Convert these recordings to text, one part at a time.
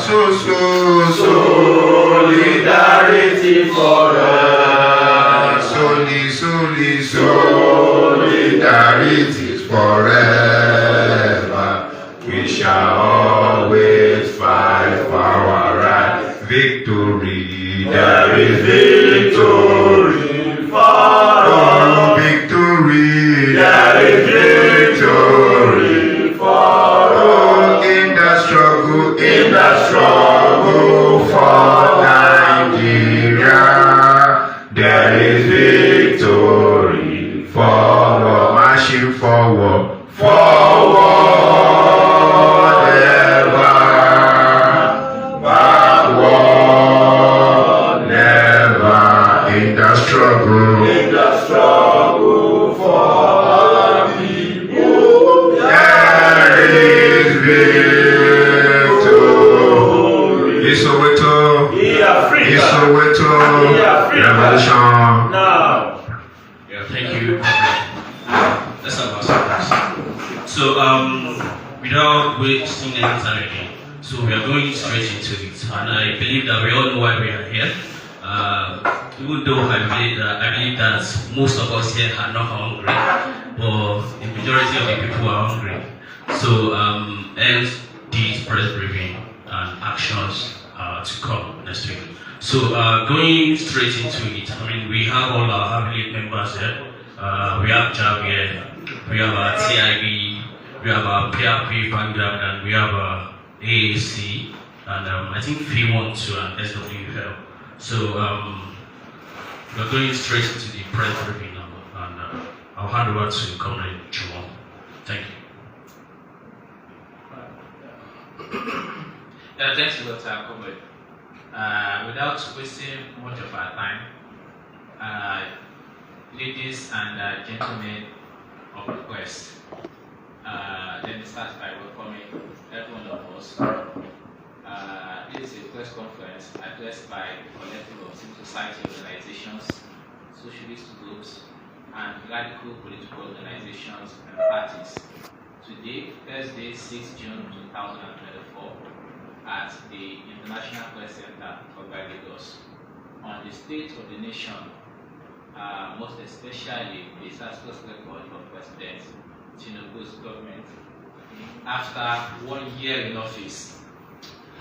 Solidarity forever. Solidarity forever. We shall always fight for our right. Victory. There is victory for all. Victory. There is victory for all. In the struggle for Nigeria, there is victory for all. Marching forward, forward ever, backward never. In the struggle for our people, there is victory. Isoweto, revolution. Now. Yeah, thank you. Let's have our surprise. So, without wasting any time again, so we are going straight into it, and I believe that we all know why we are here. Even though I believe that most of us here are not hungry, but the majority of the people are hungry. So, hence these press briefing and actions to come next week. So, going straight into it, I mean, we have all our family members here. We have JAB here, we have our TIB, we have our PRP, and we have our AAC, and I think P1 too, and SWFL. So, we're going straight into the press briefing now, and I'll hand over to Comrade Juwon. Thank you. Yeah, thanks a lot, Comrade. Without wasting much of our time, ladies and gentlemen of the West, let me start by welcoming every one of us. This is a press conference addressed by a collective of civil society organizations, socialist groups, and radical political organizations and parties. Today, Thursday, 6 June 2024, at the International Press Center for Lagos, on the state of the nation, most especially the disastrous record of President Tinubu's government after 1 year in office,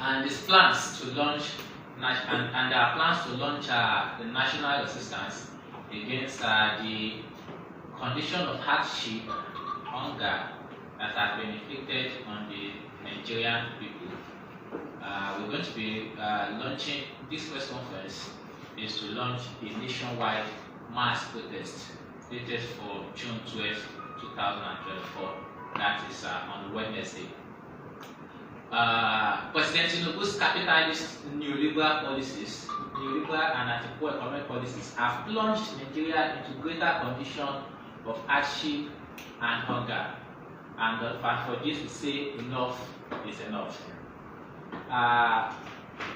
and his plans to launch our plans to launch the national resistance against the condition of hardship, hunger that has been inflicted on the Nigerian people. We're going to be launching this press conference is to launch a nationwide mass protest dated for June 12, 2024. That is on Wednesday. President Tinubu's capitalist neoliberal and anti-poor economic policies have plunged Nigeria into greater condition of hardship and hunger. And for this to say enough is enough.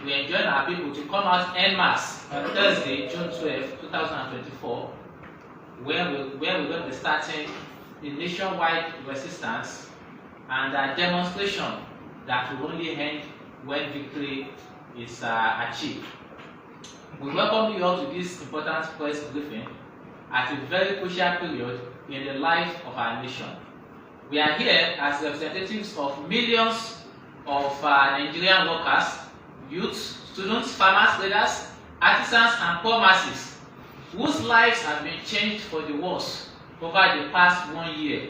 We enjoin our people to come out en masse on Thursday, June 12, 2024, where we're going to be starting a nationwide resistance and a demonstration that will only end when victory is achieved. We welcome you all to this important press briefing at a very crucial period in the life of our nation. We are here as representatives of millions of Nigerian workers, youths, students, farmers, traders, artisans, and poor masses whose lives have been changed for the worse over the past 1 year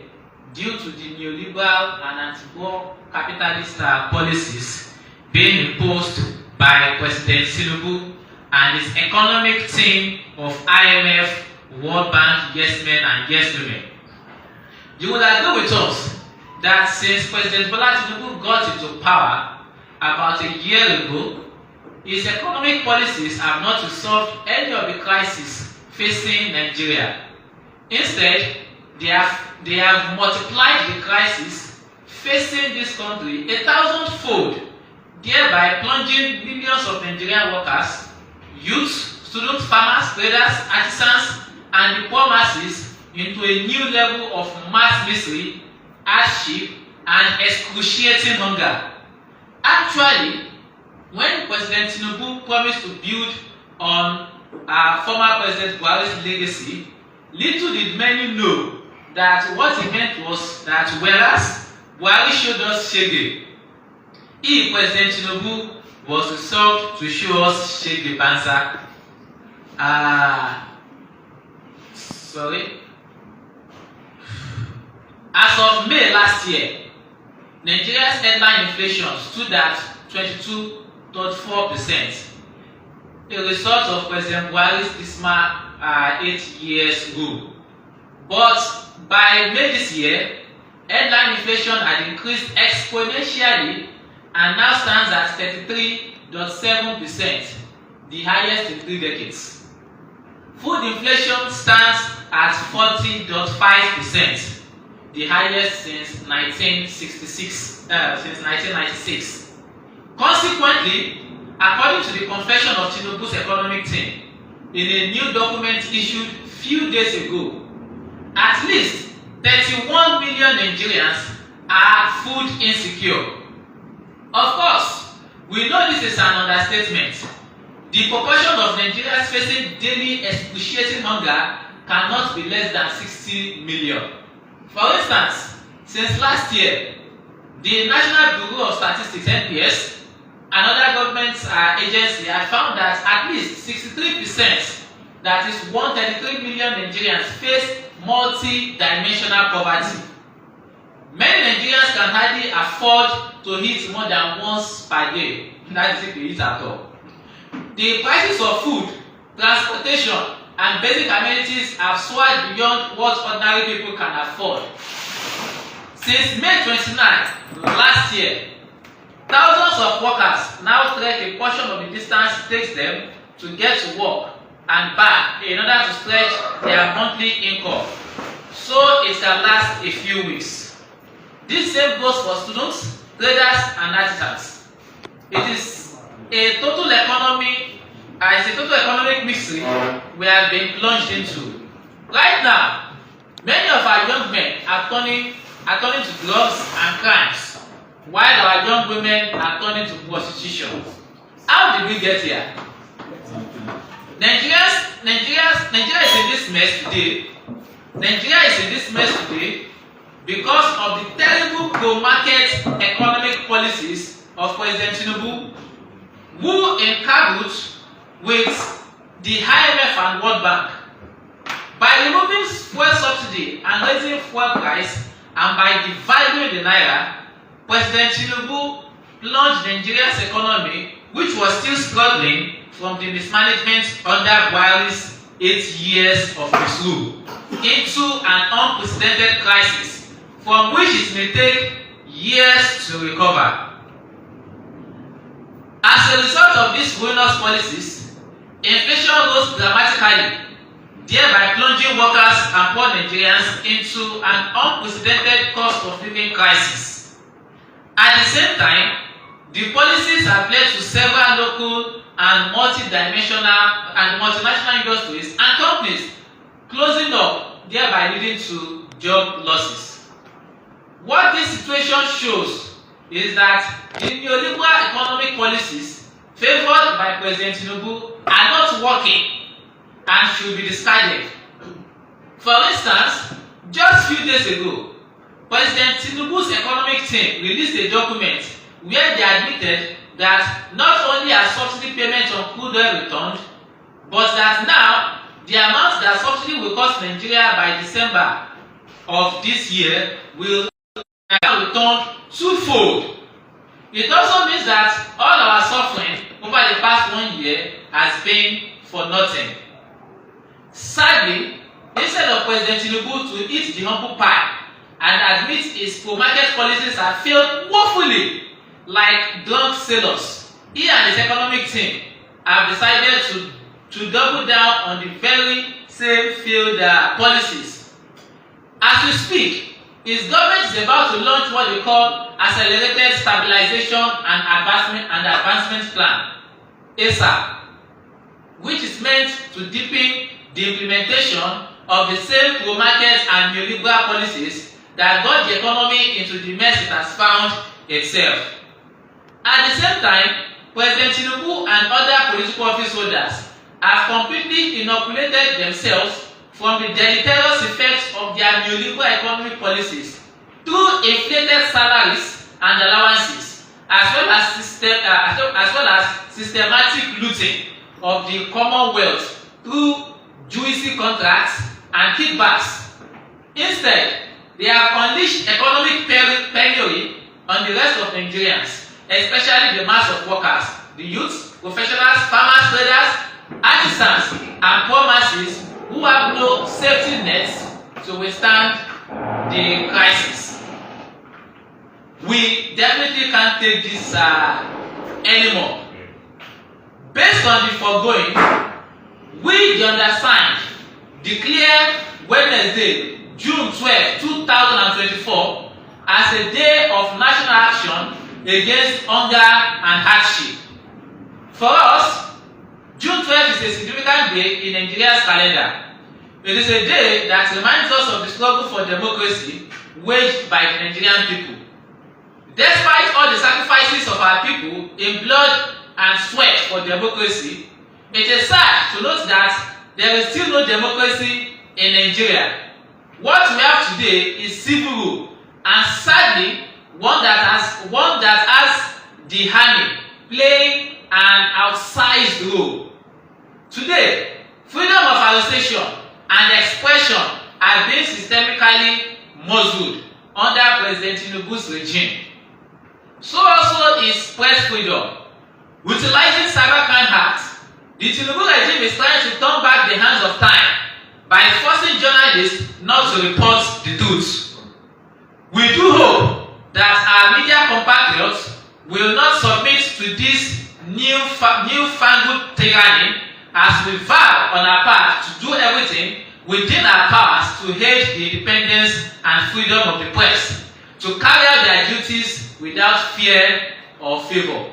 due to the neoliberal and anti-poor capitalist policies being imposed by President Tinubu and his economic team of IMF, World Bank, yes men and yes women. You will agree with us that since President Bola Tinubu got into power about a year ago, his economic policies have not resolved any of the crises facing Nigeria. Instead, they have multiplied the crisis facing this country 1,000-fold, thereby plunging millions of Nigerian workers, youths, students, farmers, traders, artisans, and the poor masses into a new level of mass misery, hardship, and excruciating hunger. Actually, when President Tinubu promised to build on former President Buhari's legacy, little did many know that what he meant was that whereas Buhari showed us Shege, he, President Tinubu, was resolved to show us Shege Banza. As of May last year, Nigeria's headline inflation stood at 22.4%, a result of President Buhari's dismal 8 years rule. But by May this year, headline inflation had increased exponentially and now stands at 33.7%, the highest in 3 decades. Food inflation stands at 40.5%, the highest since 1996. Consequently, according to the confession of Tinubu's economic team, in a new document issued few days ago, at least 31 million Nigerians are food insecure. Of course, we know this is an understatement. The proportion of Nigerians facing daily excruciating hunger cannot be less than 60 million. For instance, since last year, the National Bureau of Statistics (NBS) and other government agencies have found that at least 63%, that is 133 million Nigerians, face multi-dimensional poverty. Many Nigerians can hardly afford to eat more than once per day. That is if they eat at all. The prices of food, transportation, and basic amenities have soared beyond what ordinary people can afford. Since May 29 last year, thousands of workers now trek a portion of the distance it takes them to get to work and back in order to stretch their monthly income, so it can last a few weeks. This same goes for students, traders, and artisans. It is a total economic mystery we have been plunged into. Right now, many of our young men are turning to drugs and crimes, while our young women are turning to prostitution. How did we get here? Nigeria is in this mess today. Nigeria is in this mess today because of the terrible pro-market economic policies of President Tinubu, who in cahoots with the IMF and World Bank. By removing fuel subsidy and raising fuel price, and by devaluing the naira, President Tinubu plunged Nigeria's economy, which was still struggling from the mismanagement under Buhari's 8 years of his rule, into an unprecedented crisis from which it may take years to recover. As a result of these ruinous policies, inflation rose dramatically, thereby plunging workers and poor Nigerians into an unprecedented cost of living crisis. At the same time, the policies have led to several local and multidimensional and multinational industries and companies closing up, thereby leading to job losses. What this situation shows is that the neoliberal economic policies favored by President Tinubu are not working and should be discarded. For instance, just few days ago, President Tinubu's economic team released a document where they admitted that not only are subsidy payments on crude oil returned, but that now the amount that subsidy will cost Nigeria by December of this year will return twofold. It also means that all our suffering over the past 1 year has been for nothing. Sadly, instead of President Tinubu to eat the humble pie and admit his pro-market policies have failed woefully, like drunk sailors, he and his economic team have decided to double down on the very same failed policies. As we speak, his government is about to launch what we call Accelerated Stabilization and Advancement Plan, ASAP, which is meant to deepen the implementation of the same pro-market and neoliberal policies that got the economy into the mess it has found itself. At the same time, President Tinubu and other political office holders have completely inoculated themselves from the deleterious effects of their neoliberal economic policies through inflated salaries and allowances, as well as systematic looting of the commonwealth through juicy contracts and kickbacks. Instead, they have unleashed economic penury on the rest of Nigerians, especially the mass of workers, the youths, professionals, farmers, traders, artisans, and poor masses who have no safety nets to withstand the crisis. We definitely can't take this anymore. Based on the foregoing, we, the undersigned, declare Wednesday, June 12, 2024 as a day of national action against hunger and hardship. For us, June 12 is a significant day in Nigeria's calendar. It is a day that reminds us of the struggle for democracy waged by the Nigerian people. Despite all the sacrifices of our people in blood and sweat for democracy, it is sad to note that there is still no democracy in Nigeria. What we have today is civil rule, and sadly, one that has the army playing an outsized role. Today, freedom of association and expression are being systemically muzzled under President Tinubu's regime. So also is press freedom. Utilizing Cybercrime Act, the Tinubu regime is trying to turn back the hands of time by forcing journalists not to report the truth. We do hope that our media compatriots will not submit to this newfangled tyranny, as we vow on our part to do everything within our powers to aid the independence and freedom of the press, to carry out their duties without fear or favor.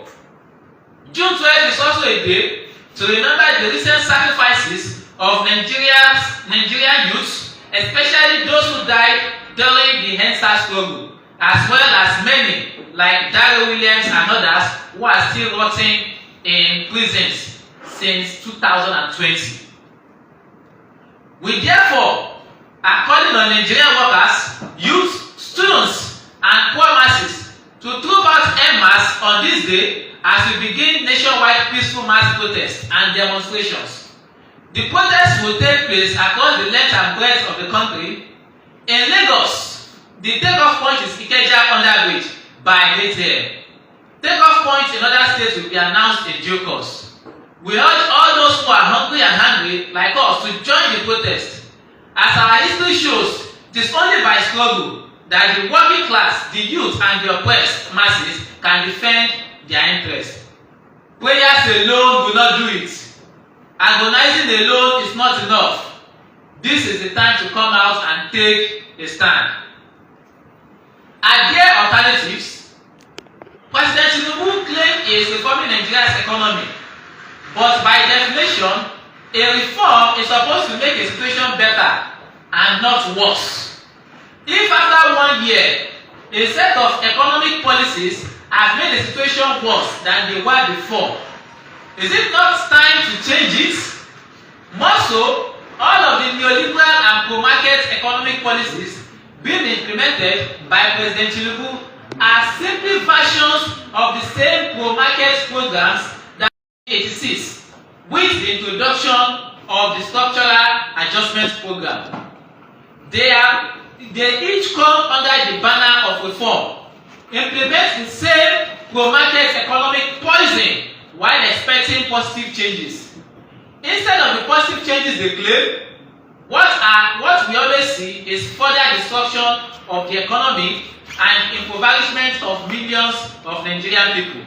June 12 is also a day to remember the recent sacrifices of Nigerian youths, especially those who died during the EndSARS struggle, as well as many like Dare Williams and others who are still rotting in prisons since 2020. We therefore are calling on Nigerian workers, youth, students, and poor masses to troop out en masse on this day as we begin nationwide peaceful mass protests and demonstrations. The protests will take place across the length and breadth of the country. In Lagos, the takeoff point is Ikeja Underbridge by 8 a.m. Takeoff points in other states will be announced in due course. We urge all those who are hungry and hungry like us to join the protest. As our history shows, it is only by struggle that the working class, the youth, and the oppressed masses can defend their interests. Prayers alone will not do it. Agonizing alone is not enough. This is the time to come out and take a stand. Are there alternatives? President Tinubu claims he is reforming Nigeria's economy, but by definition, a reform is supposed to make a situation better and not worse. If after 1 year, a set of economic policies have made the situation worse than they were before, is it not time to change it? More so, all of the neoliberal and pro-market economic policies being implemented by President Tinubu are simply versions of the same pro-market programs that 1986, with the introduction of the structural adjustment program. They each come under the banner of reform, implement the same pro-market economic poison while expecting positive changes. Instead of the positive changes they claim, what we always see is further destruction of the economy and impoverishment of millions of Nigerian people.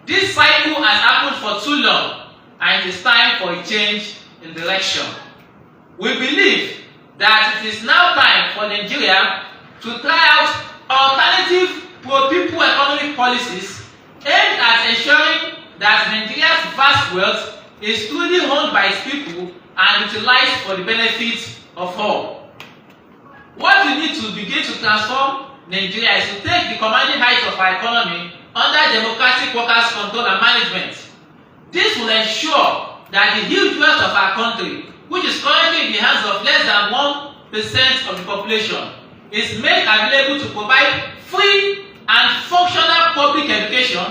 This cycle has happened for too long, and it is time for a change in direction. We believe that it is now time for Nigeria to try out alternative pro-people economic policies aimed at ensuring that Nigeria's vast wealth is truly owned by its people and utilized for the benefit of all. What we need to begin to transform Nigeria is to take the commanding height of our economy under democratic workers' control and management. This will ensure that the huge wealth of our country, which is currently in the hands of less than 1% of the population, is made available to provide free and functional public education,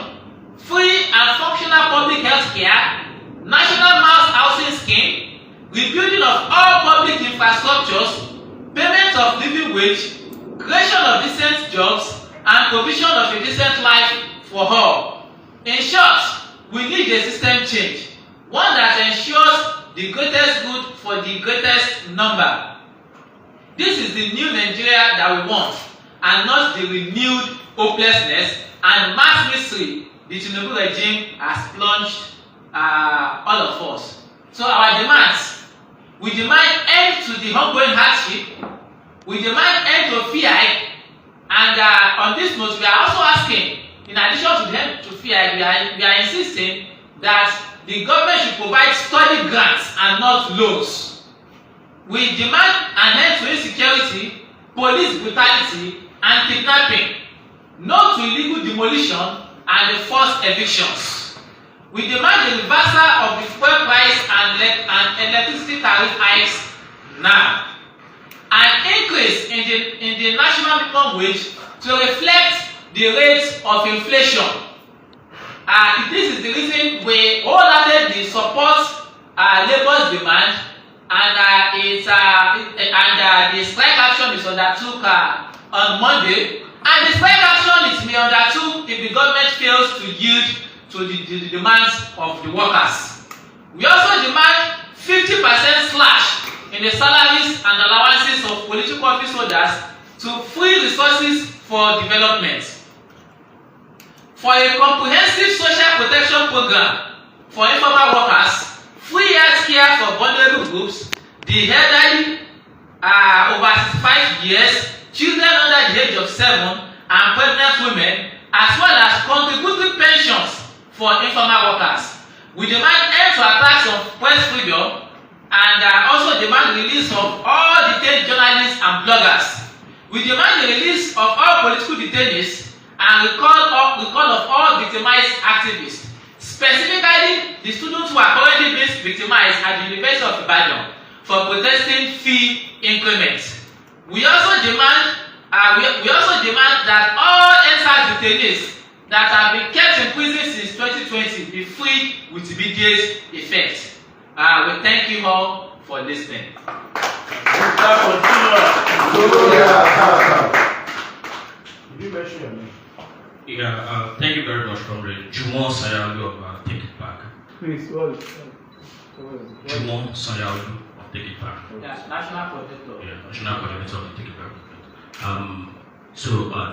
free and functional public health care, national mass housing scheme, rebuilding of all public infrastructures, payment of living wage, creation of decent jobs, and provision of a decent life for all. In short, we need a system change, one that ensures the greatest good for the greatest number. This is the new Nigeria that we want, and not the renewed hopelessness and mass misery the Tinubu regime has plunged all of us. So our demands: we demand end to the ongoing hardship, we demand end to FII, and on this note, we are also asking, in addition to the end to FII, we are insisting that the government should provide study grants and not loans. We demand an end to insecurity, police brutality, and kidnapping, no to illegal demolition and the forced evictions. We demand the reversal of the fuel price and electricity tariff hikes now. An increase in the national minimum wage to reflect the rate of inflation. This is the reason we wholeheartedly support labor's demand, and the strike action is undertook on Monday, and the strike action is to be undertook if the government fails to yield to the demands of the workers. We also demand 50% slash in the salaries and allowances of political office holders to free resources for development. For a comprehensive social protection program for informal workers, free health care for vulnerable groups, the elderly over 65 years, children under the age of 7, and pregnant women, as well as contributory pensions for informal workers. We demand end to attacks on press freedom, and also demand the release of all detained journalists and bloggers. We demand the release of all political detainees and recall of all victimized activists, specifically the students who are currently being victimized at the University of Ibadan for protesting fee increments. We also demand that all NSAS detainees that have been kept in prison since 2020 be freed with immediate effect. We thank you all for listening. Thank you very much, Comrade Jumon Sayalu of Take It Back. Please, what? Jumon Sayalu of Take It Back. Yeah, National Coordinator. Yeah, National Coordinator of Take It Back.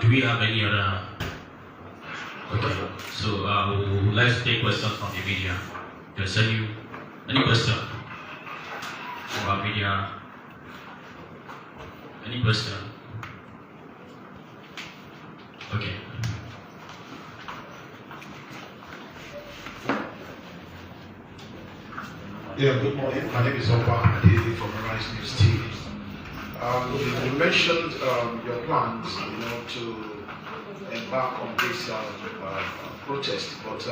Do we have any other? Okay, so we would like to take questions from the media. Just send you any question from our media. Any question? Okay. Yeah, good morning. My name is Opa Adeli from Rise News TV. You mentioned your plans, to embark on this protest, but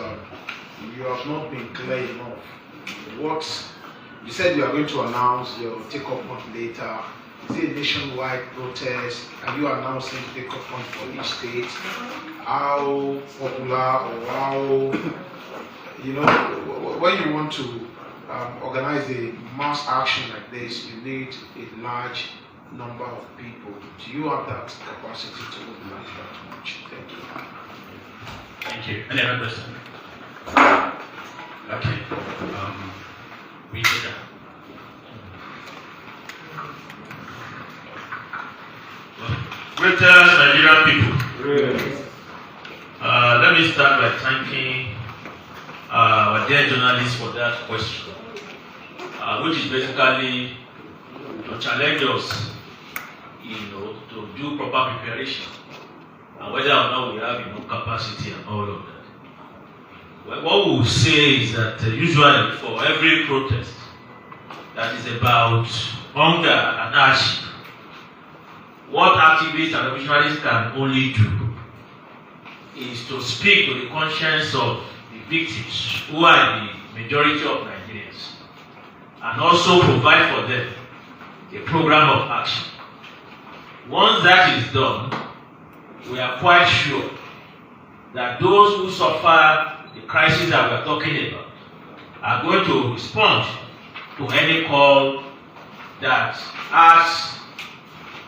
you have not been clear enough. What you said you are going to announce your take-up point later. Is it a nationwide protest? Are you announcing take-up point for each state? How popular or how when you want to organize a mass action like this, you need a large number of people. Do you have that capacity to mobilize that much? Thank you. Thank you. Any other question? Okay. We take that. Greetings, Nigerian people. Let me start by thanking our dear journalists for that question, which is basically to challenge us, to do proper preparation, and whether or not we have enough capacity and all of that. Well, what we will say is that usually for every protest that is about hunger and hardship, what activists and missionaries can only do is to speak to the conscience of the victims, who are the majority of Nigerians, and also provide for them a program of action. Once that is done, we are quite sure that those who suffer the crisis that we are talking about are going to respond to any call that has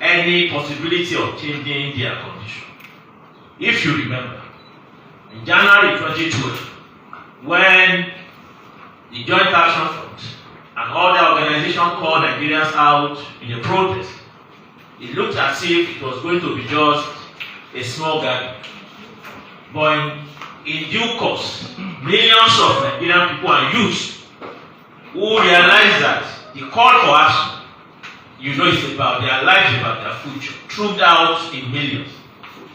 any possibility of changing their condition. If you remember, in January 2012, when the Joint Action Front and other organizations called Nigerians out in a protest, it looked as if it was going to be just a small gathering. But in due course, millions of Nigerian people and youths who realize that the call for action, it's about their lives, about their future, trooped out in millions.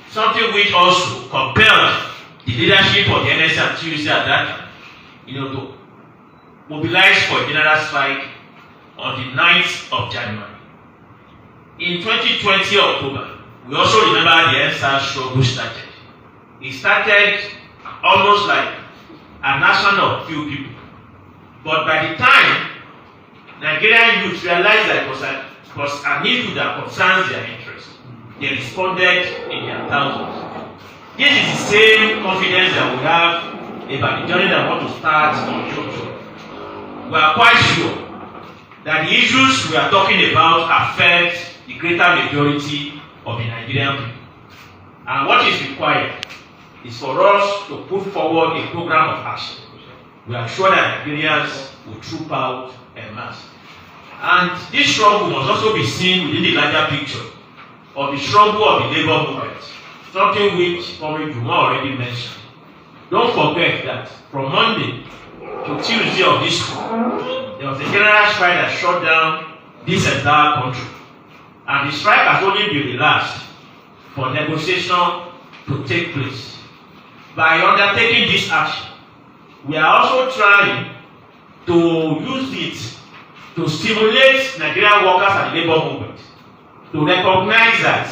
Something which also compelled the leadership of the NSC and TUC at that time, to mobilize for a general strike on the 9th of January. In 2020 October, we also remember the NSC struggle started. It started almost like a nation of few people. But by the time Nigerian youth realized that it was an issue that concerns their interests, they responded in their thousands. This is the same confidence that we have about the journey that we want to start on June. We are quite sure that the issues we are talking about affect the greater majority of the Nigerian people. And what is required is for us to put forward a program of action. We are sure that Nigerians will troop out en masse. And this struggle must also be seen within the larger picture of the struggle of the labor movement, something which Comrade Juma already mentioned. Don't forget that from Monday to Tuesday of this week, there was a general strike that shut down this entire country. And the strike has only been relaxed for negotiation to take place. By undertaking this action, we are also trying to use it to stimulate Nigerian workers and the labor movement to recognize that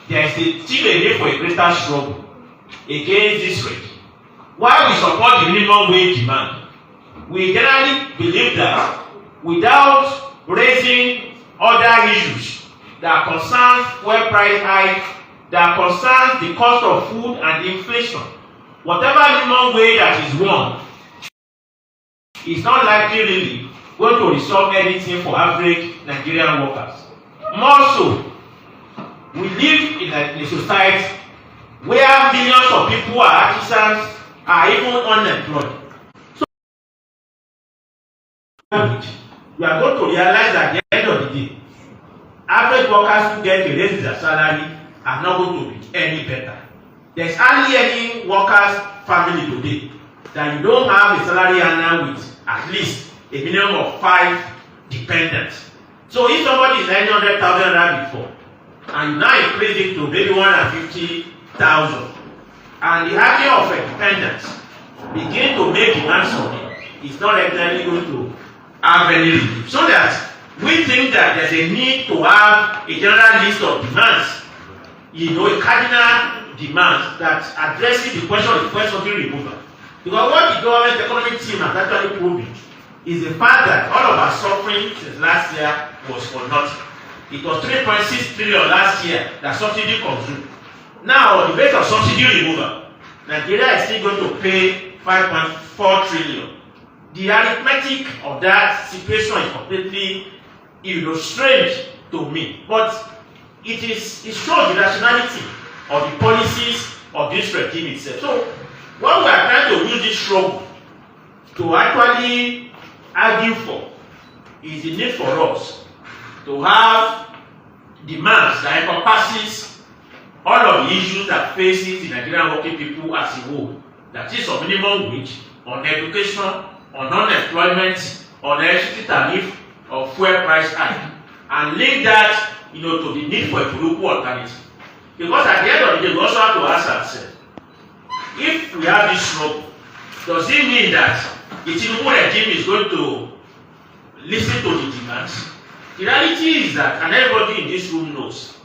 there is still a need for a greater struggle against this rate. While we support the minimum wage demand, we generally believe that without raising other issues that concern fuel price hike, that concerns the cost of food and inflation, whatever minimum wage that is won is not likely really going to resolve anything for average Nigerian workers. More so, we live in a society where millions of people are artisans, are even unemployed. So we are going to realize that at the end of the day, average workers who get a raise in their salary are not going to be any better. There's hardly any workers' family today that you don't have a salary earner with at least a minimum of 5 dependents. So if somebody is 900,000 rand before, and you now increase it to maybe 150,000, and the having of a dependent begin to make demands on him, it's not exactly going to have any relief. So that we think that there's a need to have a general list of demands, a cardinal demand that addresses the question of fuel subsidy removal. Because what the government economic team has actually proven is the fact that all of our suffering since last year was for nothing. It was 3.6 trillion last year that subsidy consumed. Now, on the base of subsidy removal, Nigeria is still going to pay 5.4 trillion. The arithmetic of that situation is completely strange to me. But it shows the rationality of the policies of this regime itself. So, what we are trying to use this struggle to actually argue for is the need for us to have demands that encompasses all of the issues that faces the Nigerian working people as a whole. That is on minimum wage, on education, on unemployment, on electricity tariff, or fuel price hike, and link that to the need for a political alternative. Because at the end of the day, we also have to ask ourselves, if we have this struggle, does it mean that the Tinubu regime is going to listen to the demands? The reality is that, and everybody in this room knows,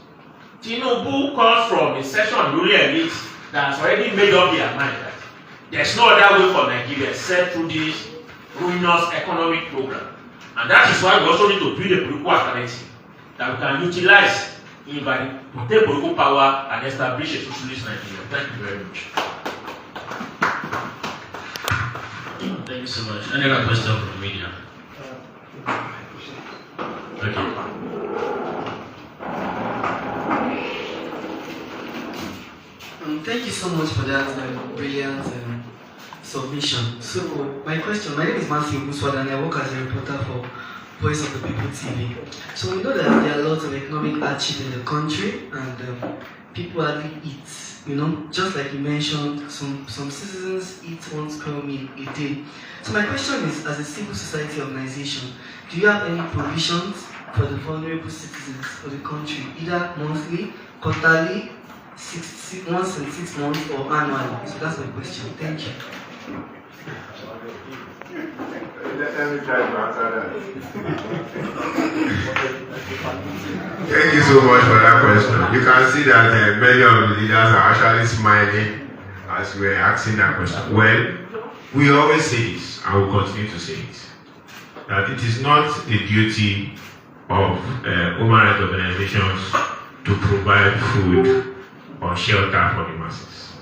Tinubu comes from a section of ruling elite that has already made up their mind that there's no other way for Nigeria except through this ruinous economic program. And that is why we also need to build a political alternative that we can utilize in to take political power and establish a socialist Nigeria. Thank you very much. Thank you so much. Any other question from the media? Okay. Thank you so much for that brilliant submission. So, my name is Matthew Buswad and I work as a reporter for Voice of the People TV. So, we know that there are lots of economic hardship in the country and people hardly eat. You know, just like you mentioned, some citizens eat 1 square meal a day. So, my question is, as a civil society organization, do you have any provisions for the vulnerable citizens of the country, either monthly, quarterly, once in 6 months, or annually? So that's my question. Thank you. Let me try to answer that. Thank you so much for that question. You can see that many of the leaders are actually smiling as we're asking that question. Well, we always say this, and we'll continue to say it, that it is not the duty of human rights organizations to provide food or shelter for the masses.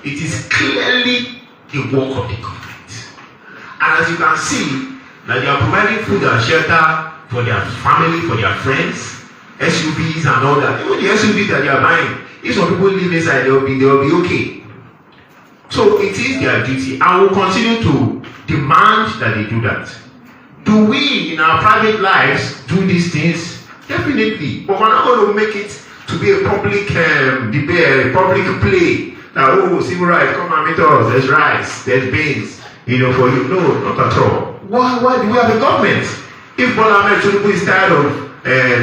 It is clearly the work of the government. And as you can see, that they are providing food and shelter for their family, for their friends, SUVs and all that. Even the SUVs that they are buying, if some people live inside, they will be okay. So it is their duty, and we'll continue to demand that they do that. Do we in our private lives do these things? Definitely. But we're not going to make it to be a public debate, a public play. That, oh, civil rights, come and meet us, there's rice, there's beans, for you. No, not at all. Why do we have a government? If Bola Tinubu is tired of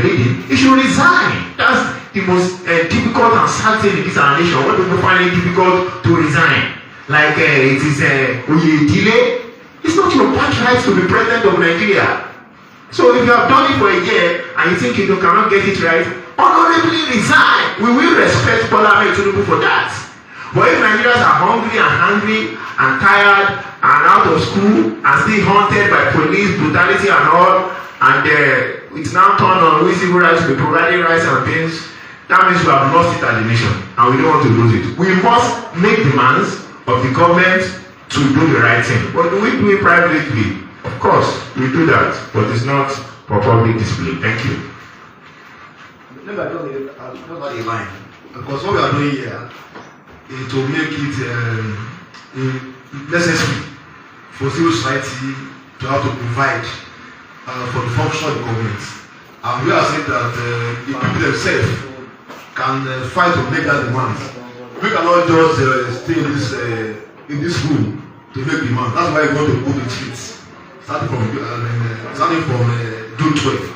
leading, he should resign. That's the most difficult and sad thing in this our nation. When people find it difficult to resign, like it is delay. It's not your birthright to be president of Nigeria. So if you have done it for a year and you think you cannot get it right, honorably resign. We will respect Bola Tinubu for that. But if Nigerians are hungry and tired and out of school and still haunted by police brutality and all, and it's now turned on we civil rights to be providing rights and things, that means we have lost it as a nation and we don't want to lose it. We must make demands of the government to do the right thing. But do we do it privately? Of course, we do that, but it's not for public display. Thank you. Never done a line. Because what we are doing here is to make it necessary for civil society to have to provide for the function of the government. And we are saying that the people themselves can fight to make that demand. We cannot just stay in this room to make demand. That's why we want to go to the streets, starting from June 12th.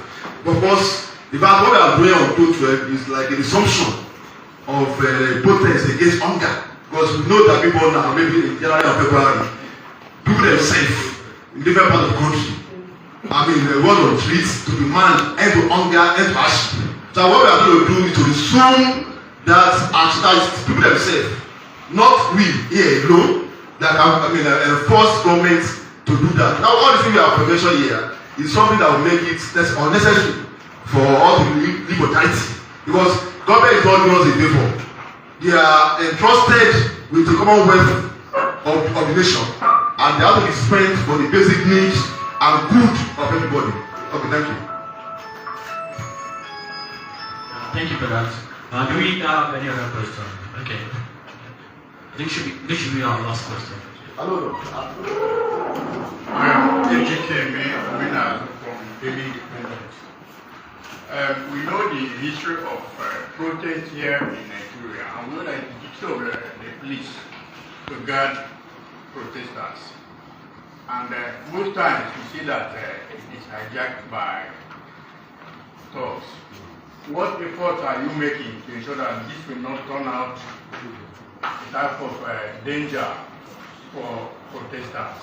But of course, the fact what we are doing on June 12th is like a resumption of protest against hunger. Because we know that people now, maybe in January or February, people themselves in different parts of the country, they want on streets to demand end to hunger, end to hardship. So what we are going to do is to resume that people themselves, not we here alone, that can force government to do that. Now all the things we have prevention here is something that will make it unnecessary for us to live authority. Because government is not doing us a favor. They are entrusted with the commonwealth of the nation, and they have to be spent for the basic needs and good of everybody. Okay, thank you. Thank you for that. Do we have any other question? Okay. I think this should be our last question. Hello. AGK winner from Daily Independent. We know the history of protest here in Nigeria, and we know that it's of the police to guard protesters. And most times we see that it's hijacked by thugs. What efforts are you making to ensure that this will not turn out a type of danger for protesters?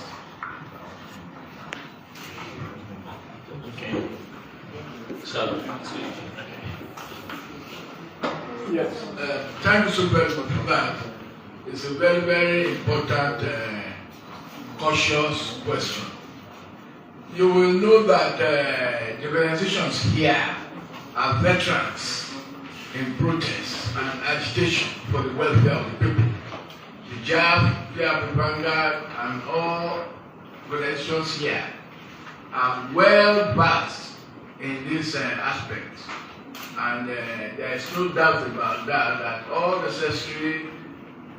Okay. So, yes. Thank you so very much for that. It's a very, very important, cautious question. You will know that the organizations here are veterans in protest and agitation for the welfare of the people. The JAB, Vanguard, and all organizations here are well versed in this aspect. And there is no doubt about that all necessary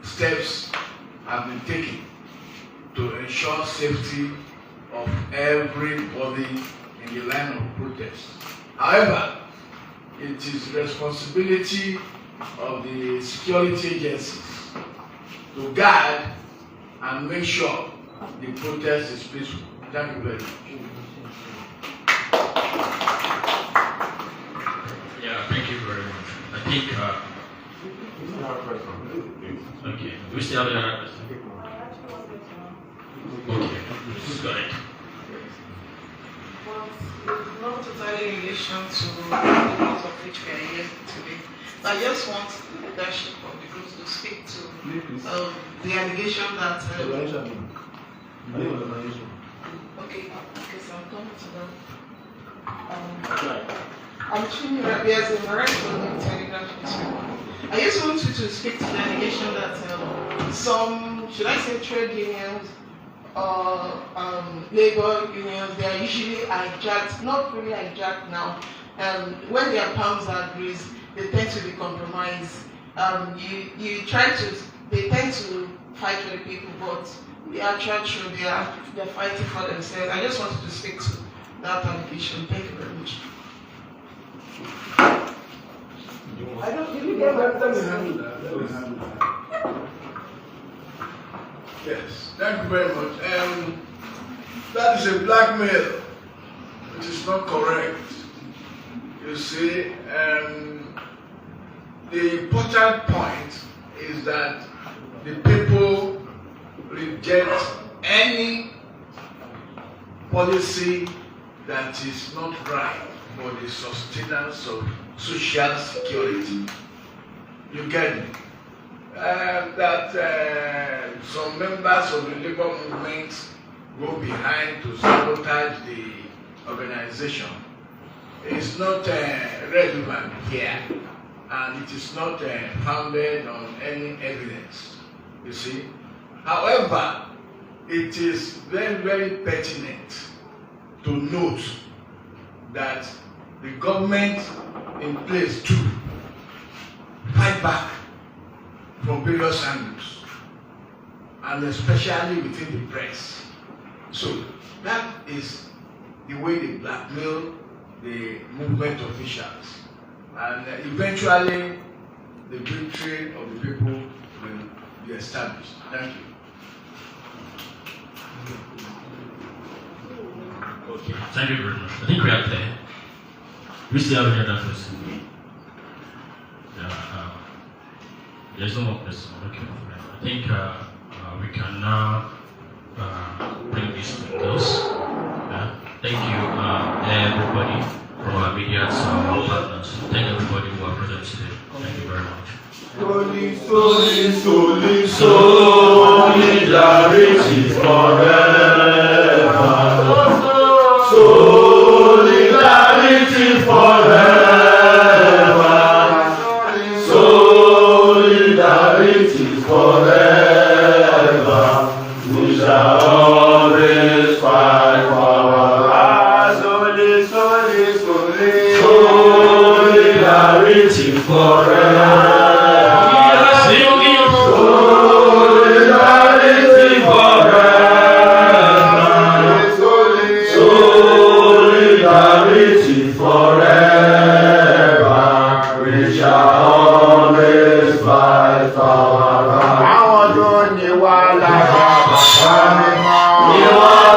steps have been taken to ensure safety of everybody in the line of protest. However, it is responsibility of the security agencies to guard and make sure the protest is peaceful. Thank you very much. Yeah, thank you very much. I think, okay, do we still have another question? Okay, just go ahead. Not totally in relation to the cause of which we are here today. I just want the leadership of the group to speak to the allegation that. Okay, so I'm coming to that. I'm Chini Rabi as a Marine Telegraph newspaper. I just want you to speak to the allegation that some, should I say, trade unions or labor unions, they are usually hijacked, not really hijacked now. When their palms are greased, they tend to be compromised. They tend to fight for the people, but the actual truth, they're fighting for themselves. I just wanted to speak to that allegation. Thank you very much. I don't really get Yes, thank you very much. That is a blackmail. It is not correct. You see, the important point is that the people reject any policy that is not right for the sustenance of social security. You get me? That some members of the labor movement go behind to sabotage the organization. It's not relevant here, and it is not founded on any evidence, you see. However, it is very, very pertinent to note that the government in place too fight back from various angles, and especially within the press. So that is the way they blackmail the movement officials, and eventually the victory of the people will be established. Thank you. Okay, thank you very much. I think we are clear. We still have any other question? Yeah, there's no more question. Okay, I think we can now bring this to close. Thank you, everybody from our media and our partners. Thank everybody who are present today. Thank you very much. Solidarity forever. Solidarity forever. Solidarity forever. We shall always fight for our solidarity forever. You are